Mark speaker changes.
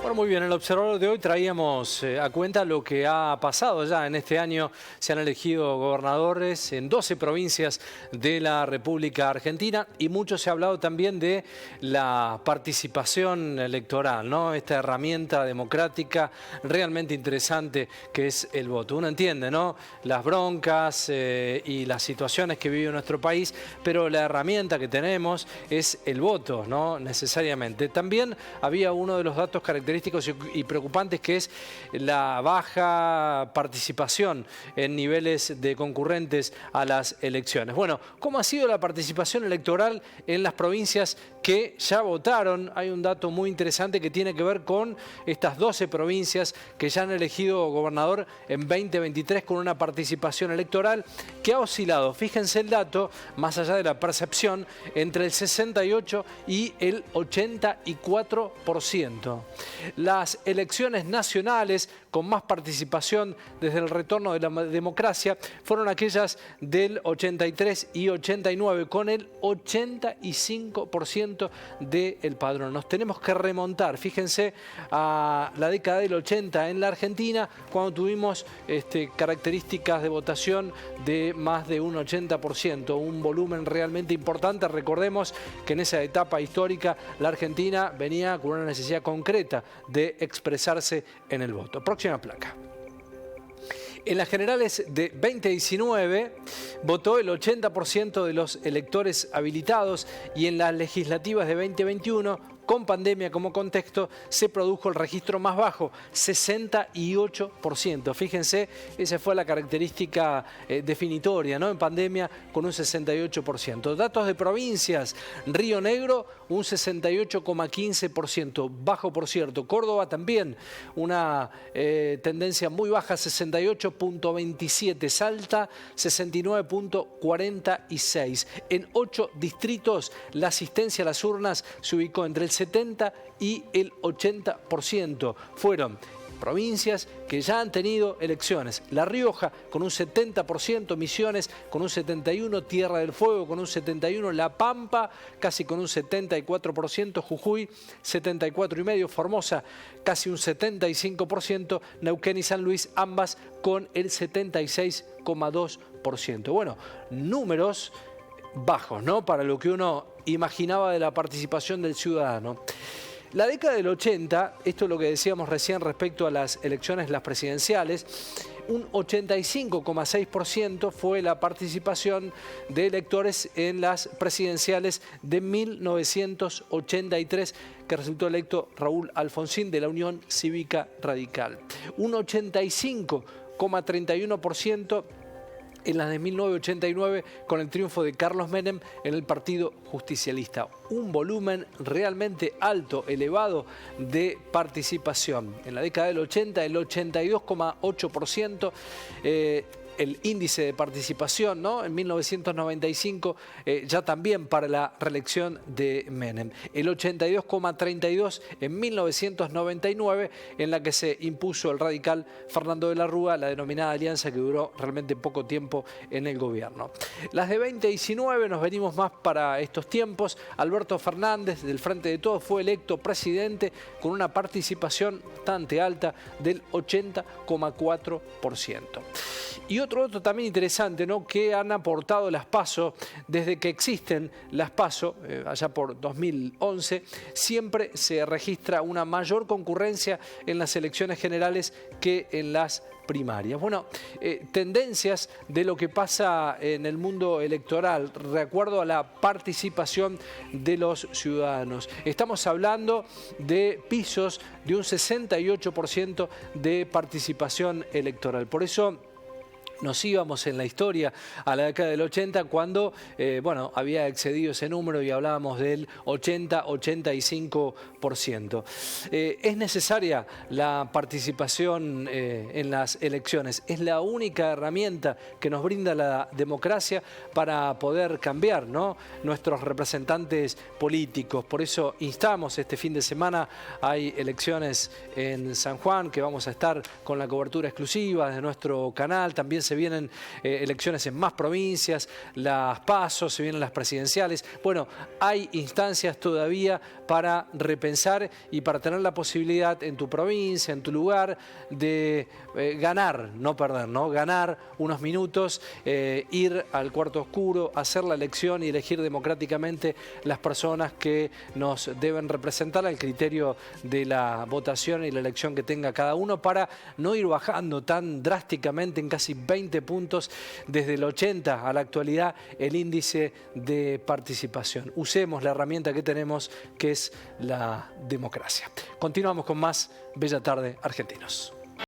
Speaker 1: Bueno, muy bien, en el observador de hoy traíamos a cuenta lo que ha pasado ya en este año. Se han elegido gobernadores en 12 provincias de la República Argentina y mucho se ha hablado también de la participación electoral, ¿no? Esta herramienta democrática realmente interesante que es el voto. Uno entiende, ¿no?, las broncas y las situaciones que vive nuestro país, pero la herramienta que tenemos es el voto, ¿no?, necesariamente. También había uno de los datos característicos y preocupantes, que es la baja participación en niveles de concurrentes a las elecciones. Bueno, ¿cómo ha sido la participación electoral en las provincias que ya votaron? Hay un dato muy interesante que tiene que ver con estas 12 provincias que ya han elegido gobernador en 2023 con una participación electoral que ha oscilado, fíjense el dato, más allá de la percepción, entre el 68 y el 84%. Las elecciones nacionales con más participación desde el retorno de la democracia fueron aquellas del 83 y 89, con el 85% del padrón. Nos tenemos que remontar, fíjense, a la década del 80 en la Argentina, cuando tuvimos características de votación de más de un 80%, un volumen realmente importante. Recordemos que en esa etapa histórica la Argentina venía con una necesidad concreta de expresarse en el voto. Próxima placa. En las generales de 2019 votó el 80% de los electores habilitados y en las legislativas de 2021, con pandemia como contexto, se produjo el registro más bajo, 68%. Fíjense, esa fue la característica definitoria, ¿no?, en pandemia, con un 68%. Datos de provincias: Río Negro, un 68,15%, bajo por cierto. Córdoba también, una tendencia muy baja, 68,27%. Salta, 69,46%. En 8 distritos, la asistencia a las urnas se ubicó entre el 70 y el 80%. Fueron provincias que ya han tenido elecciones: La Rioja con un 70%, Misiones con un 71%, Tierra del Fuego con un 71%, La Pampa casi con un 74%, Jujuy 74,5%, Formosa casi un 75%, Neuquén y San Luis ambas con el 76,2%. Bueno, números bajos, ¿no?, para lo que uno imaginaba de la participación del ciudadano. La década del 80, esto es lo que decíamos recién respecto a las elecciones, las presidenciales, un 85,6% fue la participación de electores en las presidenciales de 1983, que resultó electo Raúl Alfonsín de la Unión Cívica Radical. Un 85,31% en las de 1989, con el triunfo de Carlos Menem en el Partido Justicialista. Un volumen realmente alto, elevado de participación. En la década del 80, el 82,8%. El índice de participación, ¿no?, en 1995, ya también para la reelección de Menem. El 82,32% en 1999, en la que se impuso el radical Fernando de la Rúa, la denominada alianza, que duró realmente poco tiempo en el gobierno. Las de 2019, nos venimos más para estos tiempos. Alberto Fernández, del Frente de Todos, fue electo presidente con una participación bastante alta del 80,4%. Y otro dato también interesante, ¿no?, que han aportado las PASO desde que existen las PASO, allá por 2011, siempre se registra una mayor concurrencia en las elecciones generales que en las primarias. Bueno, tendencias de lo que pasa en el mundo electoral, de acuerdo a la participación de los ciudadanos. Estamos hablando de pisos de un 68% de participación electoral. Por eso nos íbamos en la historia a la década del 80, cuando había excedido ese número y hablábamos del 80-85%. Es necesaria la participación en las elecciones. Es la única herramienta que nos brinda la democracia para poder cambiar, ¿no?, nuestros representantes políticos. Por eso instamos, este fin de semana hay elecciones en San Juan, que vamos a estar con la cobertura exclusiva de nuestro canal. También se vienen elecciones en más provincias, las PASO, se vienen las presidenciales. Bueno, hay instancias todavía para repensar y para tener la posibilidad en tu provincia, en tu lugar, de ganar, no perder, ¿no? Ganar unos minutos, ir al cuarto oscuro, hacer la elección y elegir democráticamente las personas que nos deben representar al criterio de la votación y la elección que tenga cada uno, para no ir bajando tan drásticamente en casi 20 puntos desde el 80 a la actualidad el índice de participación. Usemos la herramienta que tenemos, que es la democracia. Continuamos con más Bella Tarde, Argentinos.